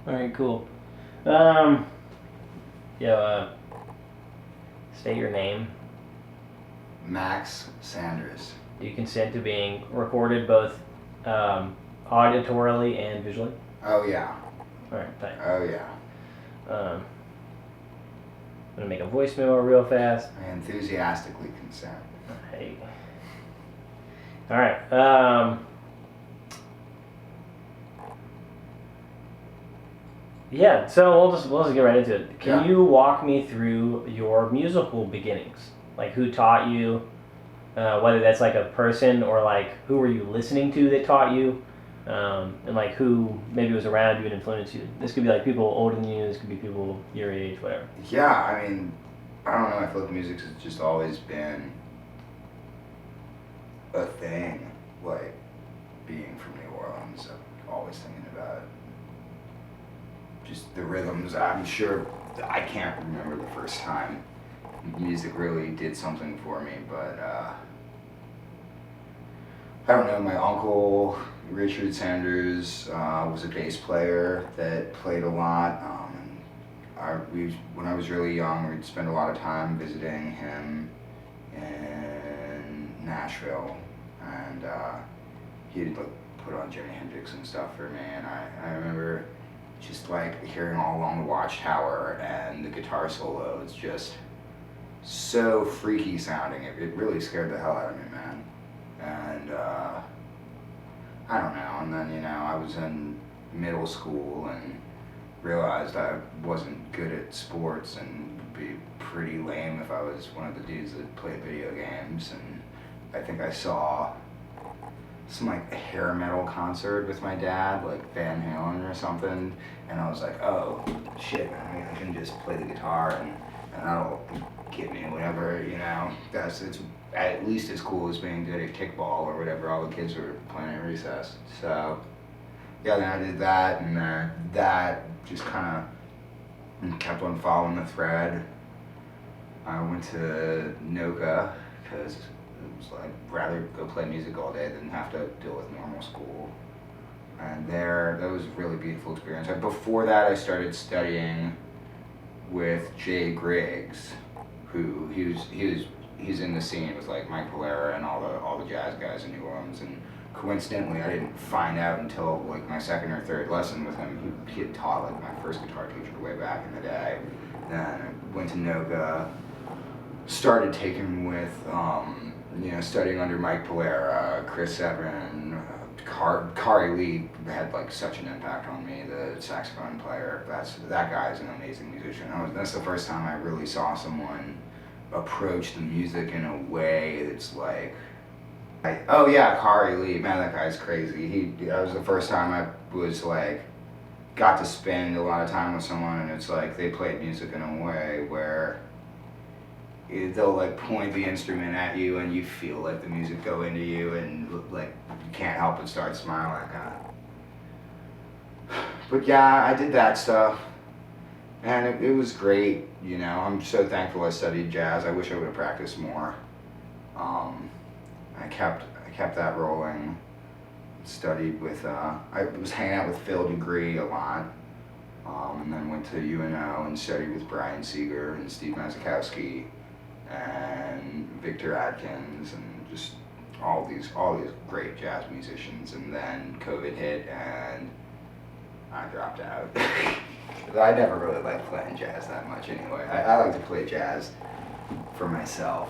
All right, cool. Um, yo, state your name. Max Sanders. Do you consent to being recorded both auditorily and visually? Oh yeah. All right, thanks. Oh yeah. I'm gonna make a voice memo real fast. I enthusiastically consent. Hey. All right. Yeah. So we'll just get right into it. Can you walk me through your musical beginnings? Like who taught you? Whether that's like a person or like who were you listening to that taught you? And like who maybe was around you and influenced you. This could be like people older than you. This could be people your age, whatever. Yeah, I mean, I don't know. I feel like music has just always been a thing. Like being from New Orleans, I'm always thinking about just the rhythms. I'm sure I can't remember the first time music really did something for me, but I don't know. My uncle Richard Sanders was a bass player that played a lot. When I was really young, we'd spend a lot of time visiting him in Nashville, and he'd like put on Jimi Hendrix and stuff for me. And I remember just like hearing All Along the Watchtower and the guitar solo. It's just so freaky sounding. It really scared the hell out of me, man. And I don't know. And then I was in middle school and realized I wasn't good at sports and would be pretty lame if I was one of the dudes that played video games. And I think I saw some like hair metal concert with my dad, like Van Halen or something, and I was like, oh shit, man, I can just play the guitar and that'll get me whatever, it's at least as cool as being good at kickball or whatever all the kids were playing at recess. So yeah, then I did that, and that just kind of kept on following the thread. I went to NOCA because it was like rather go play music all day than have to deal with normal school. And that was a really beautiful experience. Before that, I started studying with Jay Griggs, who he's in the scene with like Mike Polera and all the jazz guys in New Orleans. And coincidentally, I didn't find out until like my second or third lesson with him. He had taught like my first guitar teacher way back in the day. Then I went to NOCA, started taking with studying under Mike Polera, Chris Severin, Kari Lee had like such an impact on me, the saxophone player. That guy's an amazing musician. That's the first time I really saw someone approach the music in a way that's like, oh yeah, Kari Lee, man, that guy's crazy. That was the first time I was like, got to spend a lot of time with someone, and it's like they played music in a way where they'll like point the instrument at you and you feel like the music go into you, and like you can't help but start smiling. But yeah, I did that stuff, and it was great. I'm so thankful I studied jazz. I wish I would have practiced more. I kept that rolling. Studied with I was hanging out with Phil Degree a lot, and then went to UNO and studied with Brian Seeger and Steve Mazakowski and Victor Adkins and just all these great jazz musicians. And then COVID hit and I dropped out. I never really liked playing jazz that much anyway. I like to play jazz for myself,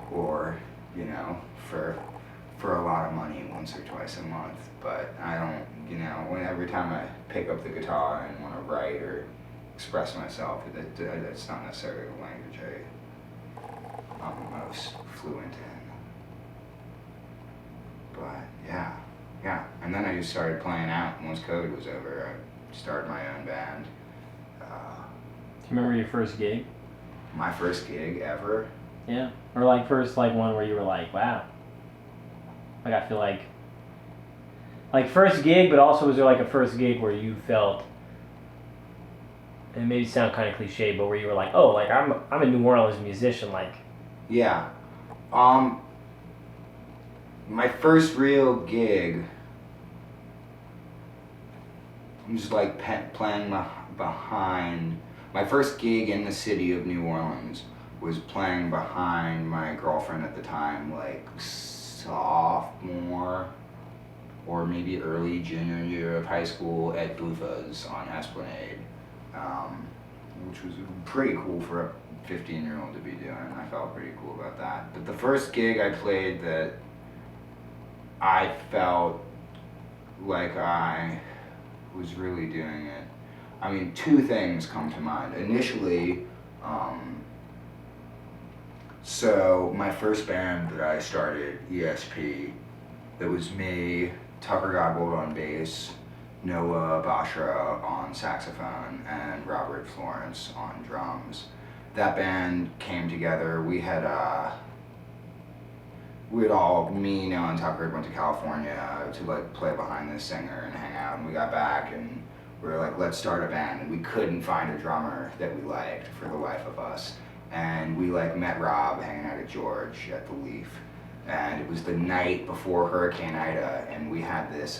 or for a lot of money once or twice a month. But I don't, every time I pick up the guitar and want to write or express myself, that's not necessarily the language I'm most fluent in. But yeah. And then I just started playing out. Once COVID was over, I started my own band. Do you remember your first gig? My first gig ever? Yeah. Or like first like one where you were like, wow. Like I feel like first gig, but also was there like a first gig where you felt, and it may sound kind of cliche, but where you were like, oh, like I'm a New Orleans musician, like. Yeah. My first real gig was like playing behind. My first gig in the city of New Orleans was playing behind my girlfriend at the time, like sophomore or maybe early junior year of high school at Buffa's on Esplanade, which was pretty cool for a 15-year-old to be doing. I felt pretty cool about that. But the first gig I played that I felt like I was really doing it. I mean, two things come to mind. Initially, so my first band that I started, ESP, that was me, Tucker Godbold on bass, Noah Bashra on saxophone, and Robert Florence on drums. That band came together. We had all, me, Noah, and Tucker went to California to like play behind this singer and hang out, and we got back and we were like, let's start a band, and we couldn't find a drummer that we liked for the life of us. And we like met Rob hanging out at George at the Leaf, and it was the night before Hurricane Ida, and we had this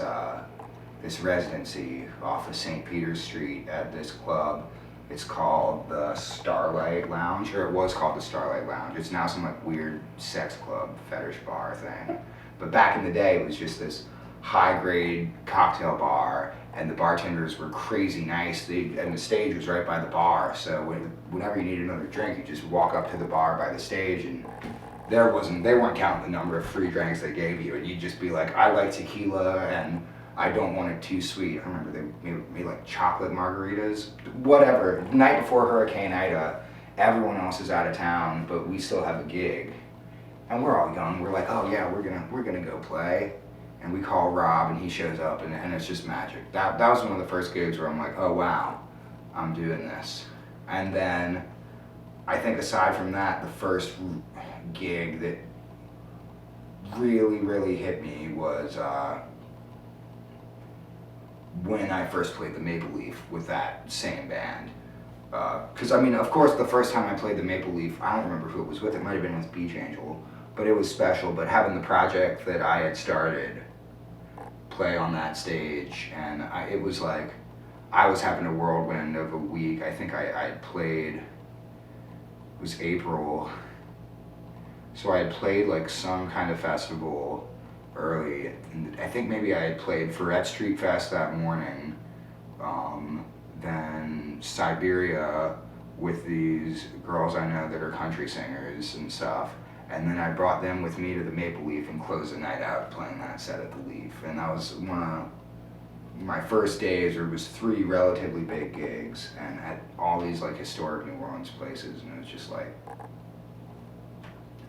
this residency off of St. Peter's Street at this club. It's called the Starlight Lounge, or it was called the Starlight Lounge. It's now some like weird sex club fetish bar thing, but back in the day it was just this high-grade cocktail bar, and the bartenders were crazy nice. And the stage was right by the bar, so whenever you needed another drink, you just walk up to the bar by the stage, and they weren't counting the number of free drinks they gave you, and you'd just be like, I like tequila, and I don't want it too sweet. I remember they made like chocolate margaritas, whatever. The night before Hurricane Ida, everyone else is out of town, but we still have a gig, and we're all young. We're like, oh yeah, we're gonna go play. And we call Rob, and he shows up, and it's just magic. That was one of the first gigs where I'm like, oh wow, I'm doing this. And then I think aside from that, the first gig that really hit me was when I first played the Maple Leaf with that same band. Because I mean, of course, the first time I played the Maple Leaf, I don't remember who it was with. It might have been with Beach Angel, but it was special. But having the project that I had started play on that stage, and it was like I was having a whirlwind of a week. I think I played, it was April, so I had played like some kind of festival early, and I think maybe I had played Ferret Street Fest that morning, then Siberia with these girls I know that are country singers and stuff. And then I brought them with me to the Maple Leaf and closed the night out playing that set at the Leaf. And that was one of my first days where it was 3 relatively big gigs and at all these like historic New Orleans places. And it was just like,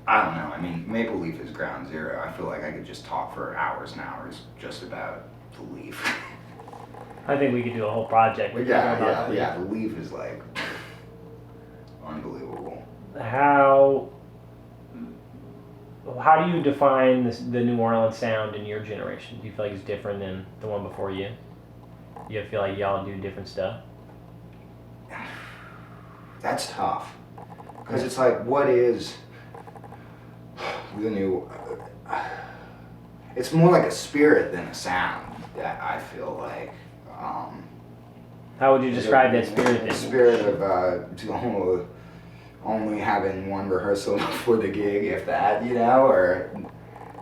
I don't know. I mean, Maple Leaf is ground zero. I feel like I could just talk for hours and hours just about the Leaf. I think we could do a whole project. Yeah. The Leaf is like unbelievable. How do you define the New Orleans sound in your generation? Do you feel like it's different than the one before you? Do you feel like y'all do different stuff? That's tough. Because it's like, what is the new... it's more like a spirit than a sound, that I feel like. How would you describe that spirit? The spirit of only having one rehearsal before the gig, if that, or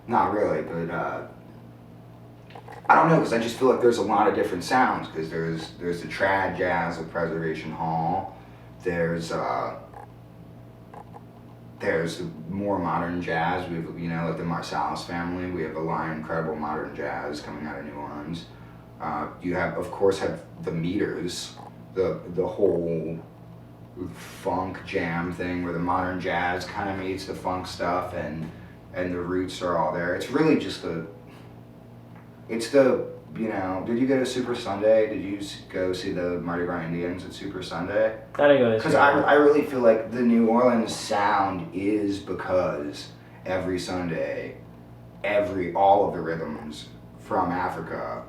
not really, but I don't know, because I just feel like there's a lot of different sounds, because there's the trad jazz of Preservation Hall, there's the more modern jazz. We have, like the Marsalis family. We have a lot of incredible modern jazz coming out of New Orleans. You have, of course, the Meters, the whole funk jam thing where the modern jazz kind of meets the funk stuff, and the roots are all there. It's really just did you go to Super Sunday? Did you go see the Mardi Gras Indians at Super Sunday? I didn't go this year. Because I really feel like the New Orleans sound is because every Sunday, all of the rhythms from Africa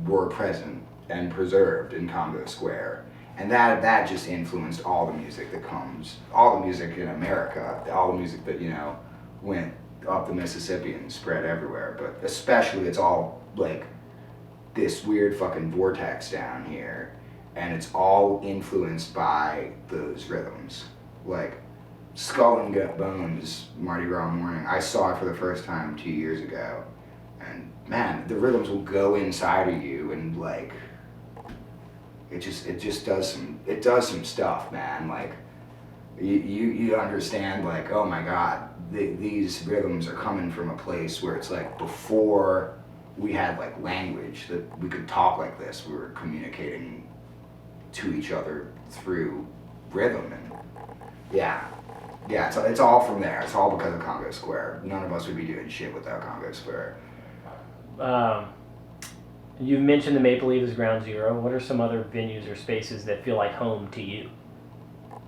were present and preserved in Congo Square. And that just influenced all the music that comes, all the music in America, all the music that, went up the Mississippi and spread everywhere. But especially it's all like this weird fucking vortex down here, and it's all influenced by those rhythms. Like Skull and Bones, Mardi Gras Morning. I saw it for the first time 2 years ago, and man, the rhythms will go inside of you, and like it just does some stuff, man. Like you understand, like, oh my God, these rhythms are coming from a place where it's like before we had like language that we could talk like this. We were communicating to each other through rhythm, and yeah, it's all from there. It's all because of Congo Square. None of us would be doing shit without Congo Square. You mentioned the Maple Leaf as ground zero. What are some other venues or spaces that feel like home to you?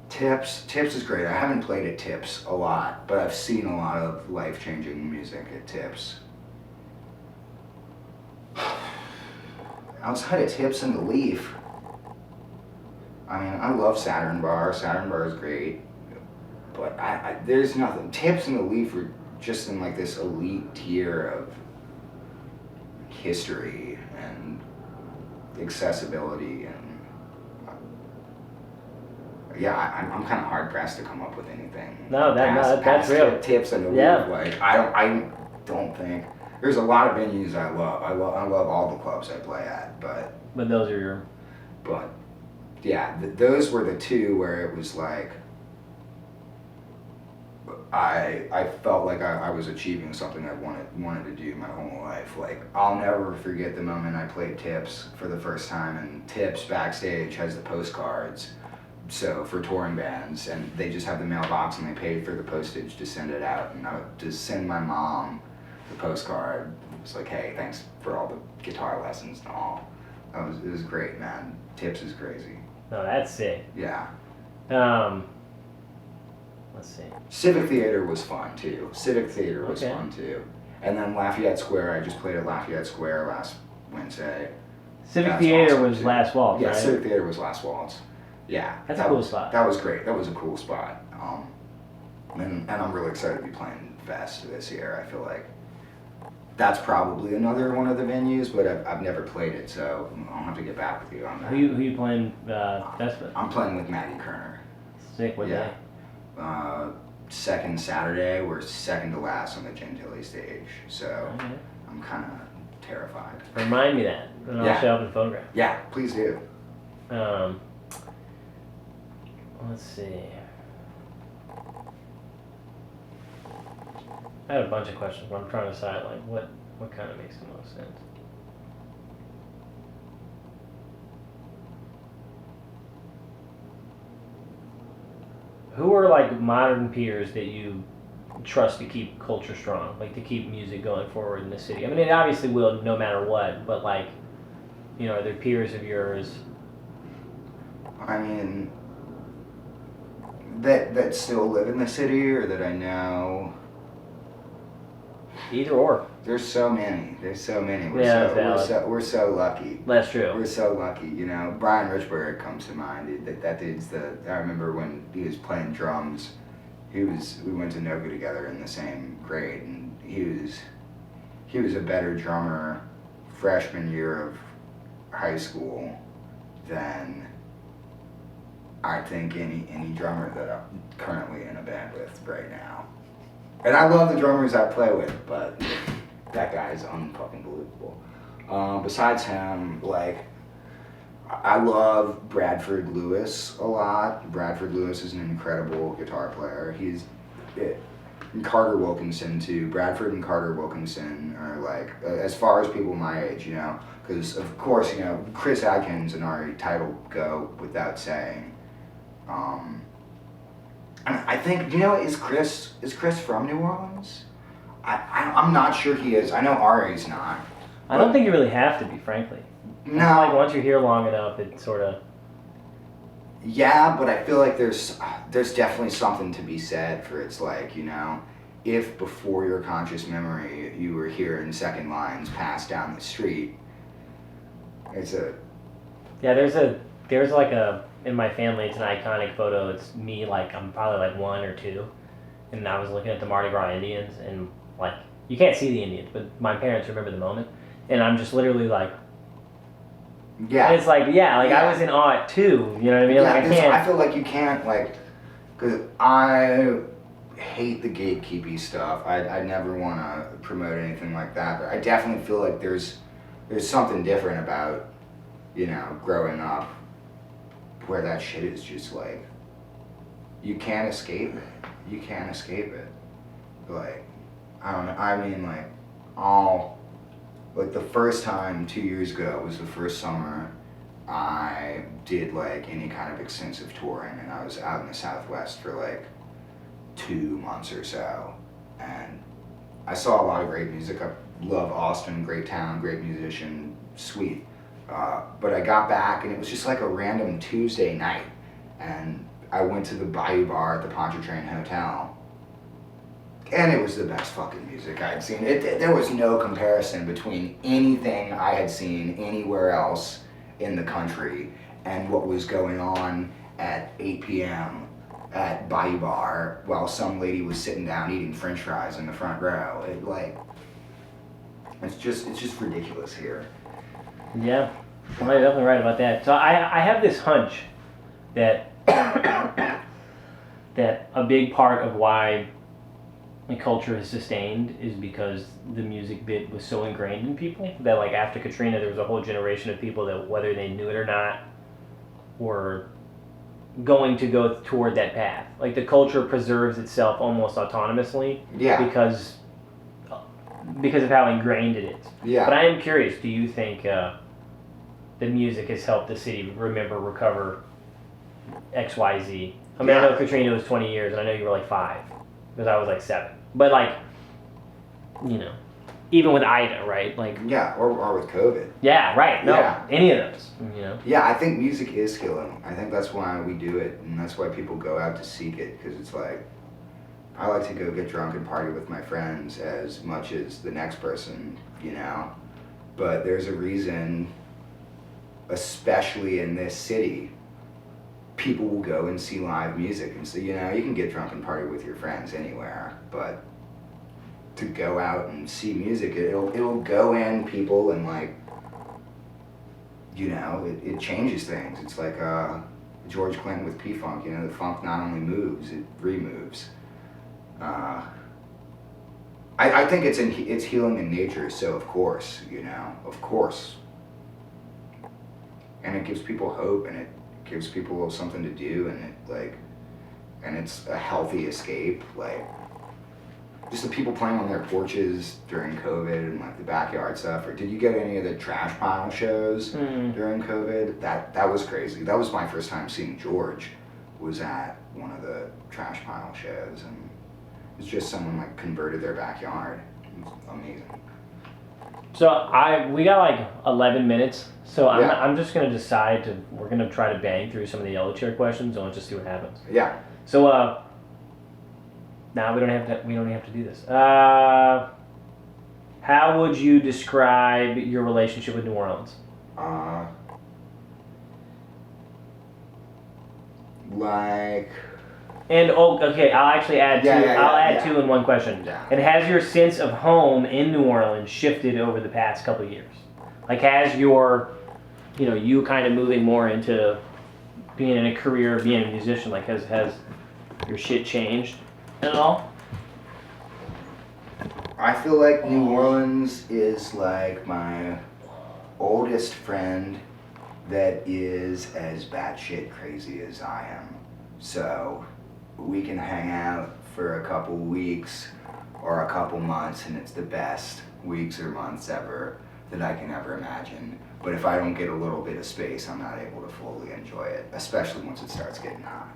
Tips is great. I haven't played at Tips a lot, but I've seen a lot of life-changing music at Tips. Outside of Tips and the Leaf, I mean, I love Saturn Bar. Saturn Bar is great, but there's nothing. Tips and the Leaf are just in like this elite tier of history and accessibility, and yeah, I'm kind of hard pressed to come up with anything. That's real. Tips and the Yeah. Leaf, like I don't think there's a lot of venues I love. I love all the clubs I play at, but those are your. But yeah, those were the two where it was like I felt like I was achieving something I wanted to do my whole life. Like I'll never forget the moment I played Tips for the first time, and Tips backstage has the postcards. So for touring bands, and they just have the mailbox, and they paid for the postage to send it out, and I would just send my mom the postcard. It was like, hey, thanks for all the guitar lessons and all. It was great, man. Tips is crazy. No, that's sick. Yeah. Let's see. Civic Theater was fun too. Okay. Fun too. And then Lafayette Square, I just played at Lafayette Square last Wednesday. Civic That's Theater awesome, was too. Last Waltz, Yeah, right? Civic Theater was Last Waltz. Yeah. That's a cool spot. That was great. That was a cool spot. And I'm really excited to be playing Fest this year. I feel like that's probably another one of the venues, but I've never played it, so I'll have to get back with you on that. Who you playing Fest with? I'm playing with Matty Kerner. Sick, what day? Second Saturday, we're second to last on the Gentilly stage, so Okay. I'm kind of terrified. Remind me that, and I'll Yeah. show up in photograph. Yeah, please do. Let's see. I had a bunch of questions, but I'm trying to decide like what kind of makes the most sense. Who are like modern peers that you trust to keep culture strong, like to keep music going forward in the city? I mean, it obviously will no matter what, but like, you know, are there peers of yours? I mean, that still live in the city or that I know. Either or. There's so many. We're we're so lucky. That's true. We're so lucky, you know. Brian Richburg comes to mind. That dude's I remember when he was playing drums. We went to Noga together in the same grade, and he was a better drummer freshman year of high school than I think any drummer that I'm currently in a band with right now. And I love the drummers I play with, but that guy's unfucking believable. Besides him, like, I love Bradford Lewis a lot. Bradford Lewis is an incredible guitar player. And Carter Wilkinson too. Bradford and Carter Wilkinson are like, as far as people my age, you know, because of course, you know, Chris Adkins and Ari Title go without saying. I think, you know, is Chris from New Orleans? I'm not sure he is. I know Ari's not. I don't think you really have to be, frankly. No. Like once you're here long enough, it sort of. Yeah, but I feel like there's definitely something to be said for it's like, you know, if before your conscious memory you were hearing second lines passed down the street, it's a. Yeah, there's like in my family, it's an iconic photo. It's me, like, I'm probably like 1 or 2. And I was looking at the Mardi Gras Indians, and like, you can't see the Indians, but my parents remember the moment. And I'm just literally like Yeah. And it's like, I Yeah. was in awe too. You know what I mean? Yeah, Like I can't. I feel like you can't, like, because I hate the gatekeepy stuff. I never want to promote anything like that, but I definitely feel like there's something different about, growing up where that shit is just like, you can't escape it. You can't escape it. Like, I don't know. I mean, like, like the first time 2 years ago was the first summer I did like any kind of extensive touring, and I was out in the Southwest for like 2 months or so, and I saw a lot of great music. I love Austin, great town, great musician, sweet. But I got back and it was just like a random Tuesday night, and I went to the Bayou Bar at the Pontchartrain Hotel, and it was the best fucking music I'd seen. There was no comparison between anything I had seen anywhere else in the country and what was going on at 8 p.m. at Bayou Bar while some lady was sitting down eating French fries in the front row. It's just ridiculous here. Yeah, well, you're definitely right about that. So I have this hunch that that a big part of why the culture has sustained is because the music bit was so ingrained in people that, like, after Katrina, there was a whole generation of people that, whether they knew it or not, were going to go toward that path. Like, the culture preserves itself almost autonomously Yeah. because of how ingrained it is. Yeah. But I am curious, do you think the music has helped the city recover XYZ? I mean, I know Katrina was 20 years, and I know you were like 5, because I was like 7. But, like, even with Ida, right? Like, yeah, or with COVID. Yeah, right. No, Yeah. any of those, Yeah, I think music is healing. I think that's why we do it, and that's why people go out to seek it, because it's like, I like to go get drunk and party with my friends as much as the next person, But there's a reason, especially in this city, people will go and see live music. And so, you can get drunk and party with your friends anywhere, but to go out and see music, it'll go in people, and like, it changes things. It's like George Clinton with P-Funk, the funk not only moves, it removes. I think it's healing in nature, so of course, and it gives people hope, and it gives people something to do, and it's a healthy escape, like, just the people playing on their porches during COVID and like the backyard stuff. Or did you get any of the trash pile shows during COVID? That was crazy. That was my first time seeing George, was at one of the trash pile shows, and it's just someone like converted their backyard. It was amazing. So we got like 11 minutes. So Yeah. I'm just gonna we're gonna try to bang through some of the yellow chair questions, and let's just see what happens. Yeah. So we don't have to do this. How would you describe your relationship with New Orleans? Like. And okay, I'll actually add two. I'll add 2 in one question. Yeah. And has your sense of home in New Orleans shifted over the past couple of years? Like, has your, you kind of moving more into being in a career, being a musician, like, has your shit changed at all? I feel like New Orleans is like my oldest friend that is as batshit crazy as I am. So we can hang out for a couple weeks or a couple months, and it's the best weeks or months ever that I can ever imagine. But if I don't get a little bit of space, I'm not able to fully enjoy it, especially once it starts getting hot.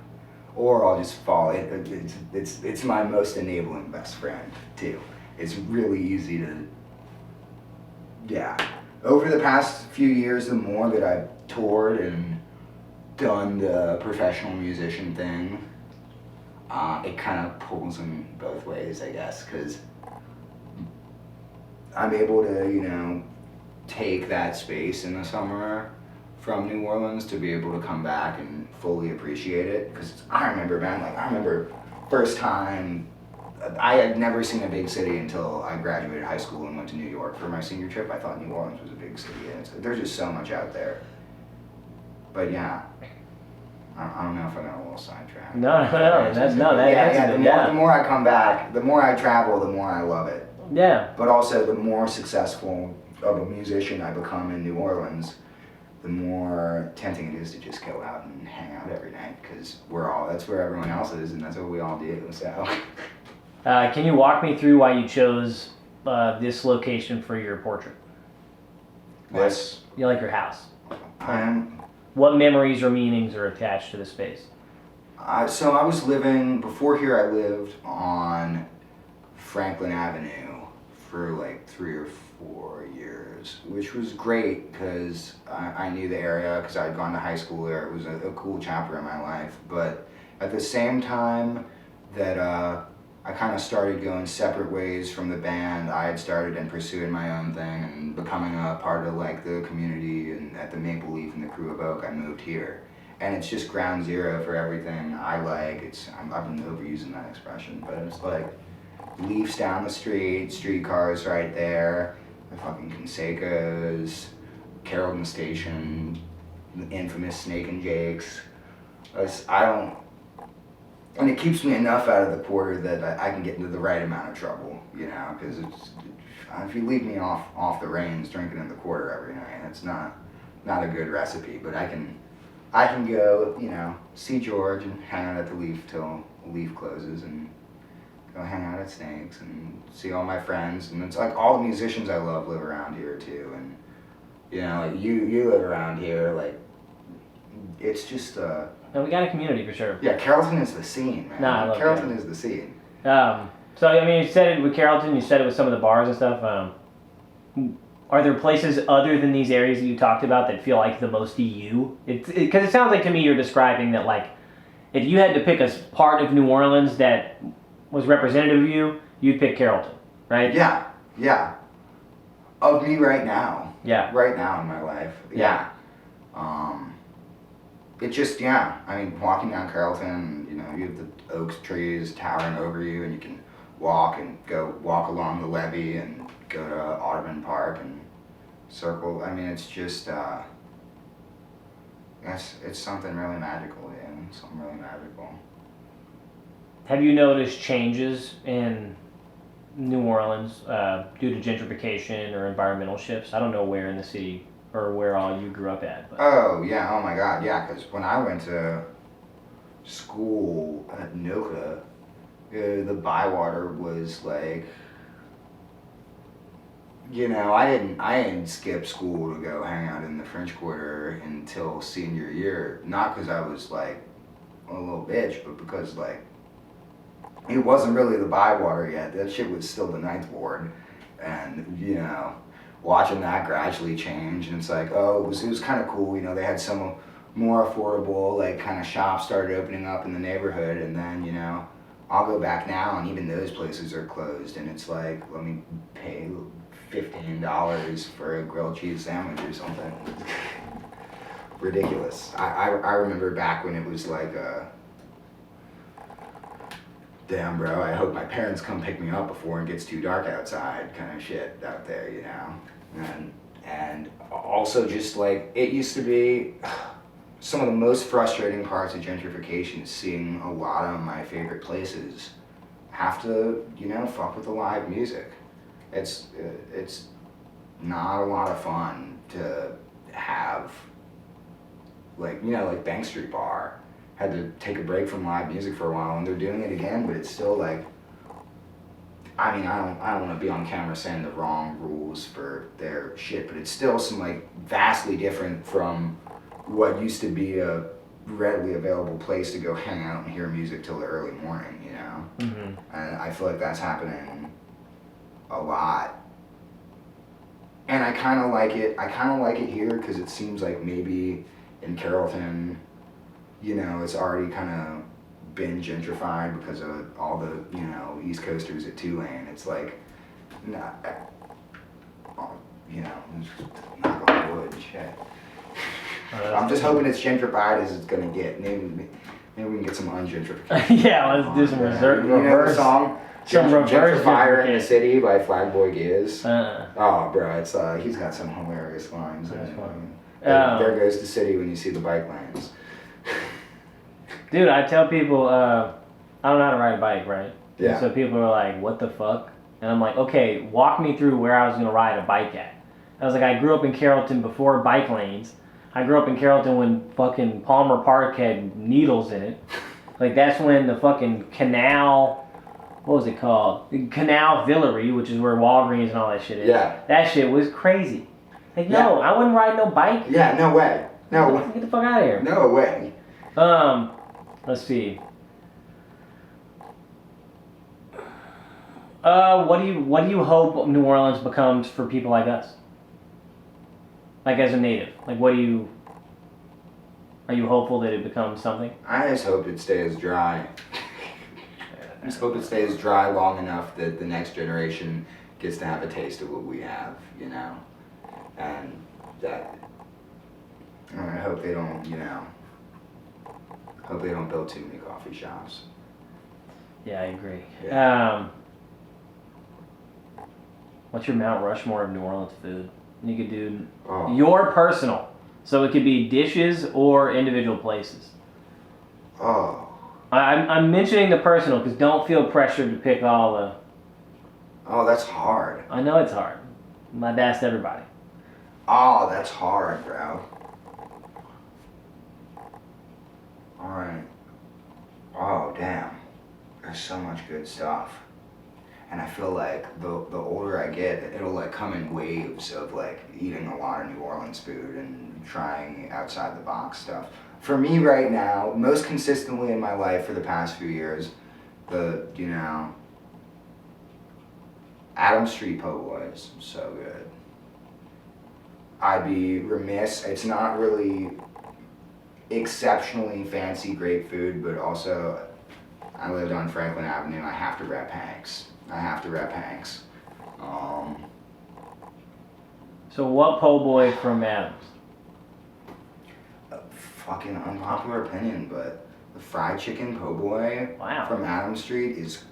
Or I'll just fall. It's my most enabling best friend too. It's really easy to. Yeah. Over the past few years, the more that I've toured and done the professional musician thing, it kind of pulls in both ways, I guess, because I'm able to, take that space in the summer from New Orleans to be able to come back and fully appreciate it. Because I remember first time, I had never seen a big city until I graduated high school and went to New York for my senior trip. I thought New Orleans was a big city, and there's just so much out there. But yeah, I don't know if I got a little sidetracked. No, The more I come back, the more I travel, the more I love it. Yeah. But also, the more successful of a musician I become in New Orleans, the more tempting it is to just go out and hang out every night, because that's where everyone else is, and that's what we all do. So. Can you walk me through why you chose this location for your portrait? This. You like your house. What memories or meanings are attached to the space? So I was living, before here I lived on Franklin Avenue for like 3 or 4 years, which was great because I knew the area because I had gone to high school there. It was a cool chapter in my life. But at the same time that I kind of started going separate ways from the band, I had started and pursuing my own thing and becoming a part of like the community and at the Maple Leaf and the Crew of Oak. I moved here. And it's just ground zero for everything I like. I've been overusing that expression, but it's like Leafs down the streetcars right there, the fucking Conseco's, Carrollton Station, the infamous Snake and Jake's. And it keeps me enough out of the quarter that I can get into the right amount of trouble, you know, because if you leave me off the reins drinking in the quarter every night, it's not a good recipe, but I can go, you know, see George and hang out at the Leaf till the Leaf closes and go hang out at Snakes and see all my friends. And it's like all the musicians I love live around here too. And, you know, like you live around here, like, it's just, No, we got a community for sure. Yeah, Carrollton is the scene, man. Nah, I love Carrollton is the scene. So, I mean, you said it with Carrollton, you said it with some of the bars and stuff. Are there places other than these areas that you talked about that feel like the most to you? Because it sounds like to me you're describing that, like, if you had to pick a part of New Orleans that was representative of you, you'd pick Carrollton, right? Yeah. Of me right now. Yeah. Right now in my life. Yeah. It just, I mean, walking down Carrollton, you know, you have the oak trees towering over you, and you can walk along the levee and go to Audubon Park and circle. I mean, it's just, it's something really magical, something really magical. Have you noticed changes in New Orleans due to gentrification or environmental shifts? I don't know where in the city or where all you grew up at. But. Oh, yeah, oh my God, yeah, because when I went to school at NOCA, the Bywater was like, you know, I didn't skip school to go hang out in the French Quarter until senior year. Not because I was like a little bitch, but because like it wasn't really the Bywater yet. That shit was still the Ninth Ward, and you know, watching that gradually change, and it's like, oh, it was kind of cool. You know, they had some more affordable like kind of shops started opening up in the neighborhood, and then you know, I'll go back now, and even those places are closed, and it's like, let me pay $15 for a grilled cheese sandwich or something. Ridiculous. I remember back when it was like damn bro, I hope my parents come pick me up before it gets too dark outside kind of shit out there, you know. And also just like, it used to be, some of the most frustrating parts of gentrification is seeing a lot of my favorite places have to, you know, fuck with the live music. It's not a lot of fun to have, like, you know, like Bank Street Bar had to take a break from live music for a while, and they're doing it again, but it's still like, I mean, I don't want to be on camera saying the wrong rules for their shit, but it's still some like vastly different from what used to be a readily available place to go hang out and hear music till the early morning, you know? Mm-hmm. And I feel like that's happening a lot. And I kind of like it here because it seems like maybe in Carrollton, you know, it's already kind of been gentrified because of all the, you know, East Coasters at Tulane. It's like, not, you know, knock on wood, shit. I'm just hoping it's gentrified as it's gonna get. Maybe we can get some ungentrification. Yeah, let's do some reverse. You know the song? Some reverse Gentrifier in the City by Flag Boy Giz. Oh, bro, it's he's got some hilarious lines. There goes the city when you see the bike lanes. Dude, I tell people, I don't know how to ride a bike, right? Yeah. And so people are like, what the fuck? And I'm like, okay, walk me through where I was going to ride a bike at. I was like, I grew up in Carrollton before bike lanes. I grew up in Carrollton when fucking Palmer Park had needles in it. Like, that's when the fucking canal, what was it called? Canal Villery, which is where Walgreens and all that shit is. Yeah. That shit was crazy. Like, no, I wouldn't ride no bike. Yeah, no way. No. Get the fuck out of here. No way. Let's see. What do you hope New Orleans becomes for people like us? Like as a native, like are you hopeful that it becomes something? I just hope it stays dry. I just hope it stays dry long enough that the next generation gets to have a taste of what we have, you know? And that, I hope they don't, hope they don't build too many coffee shops. Yeah, I agree. Yeah. What's your Mount Rushmore of New Orleans food? You could do your personal. So it could be dishes or individual places. Oh. I'm mentioning the personal because don't feel pressured to pick all the... Oh, that's hard. I know it's hard. I've asked everybody. Oh, that's hard, bro. Alright. Oh, damn. There's so much good stuff. And I feel like the older I get, it'll like come in waves of like eating a lot of New Orleans food and trying outside the box stuff. For me right now, most consistently in my life for the past few years, Adams Street Po' Boys, so good. I'd be remiss, it's not really exceptionally fancy great food, but also I lived on Franklin Avenue, I have to rep Hanks. So what po' boy from Adams? Fucking unpopular opinion, but the fried chicken po' boy from Adams Street is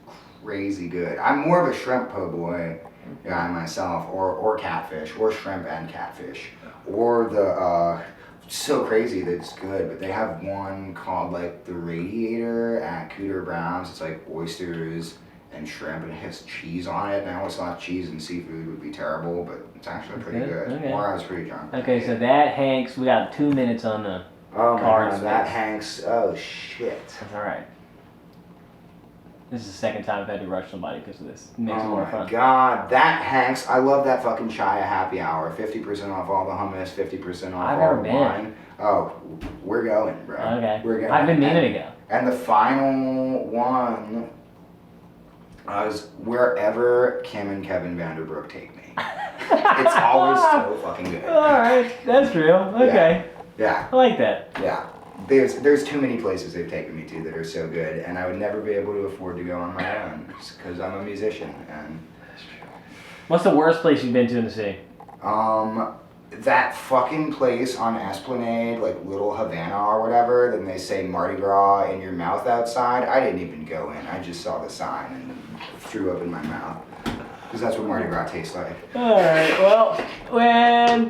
crazy good. I'm more of a shrimp po' boy guy myself, or catfish, or shrimp and catfish, or the so crazy that it's good, but they have one called like the Radiator at Cooter Brown's. It's like oysters and shrimp, and it has cheese on it. And I always thought cheese and seafood would be terrible, but it's actually pretty good. Okay. Or I was pretty drunk. Okay, so that Hanks, we got 2 minutes on the cards. That Hanks, oh shit. That's alright. This is the second time I've had to rush somebody because of this. It makes it more fun. Oh my god, that Hanks, I love that fucking Chaya happy hour. 50% off all the hummus, 50% off all the wine. Oh, we're going, bro. Okay. We're going. I've been meaning to go. And the final one is wherever Kim and Kevin Vanderbrook take me. It's always so fucking good. Alright, that's real. Okay. Yeah. I like that. Yeah. There's too many places they've taken me to that are so good, and I would never be able to afford to go on my own because I'm a musician. And what's the worst place you've been to in the city? That fucking place on Esplanade, like Little Havana or whatever. Then they say Mardi Gras in your mouth outside. I didn't even go in. I just saw the sign and threw up in my mouth because that's what Mardi Gras tastes like. All right. Well, when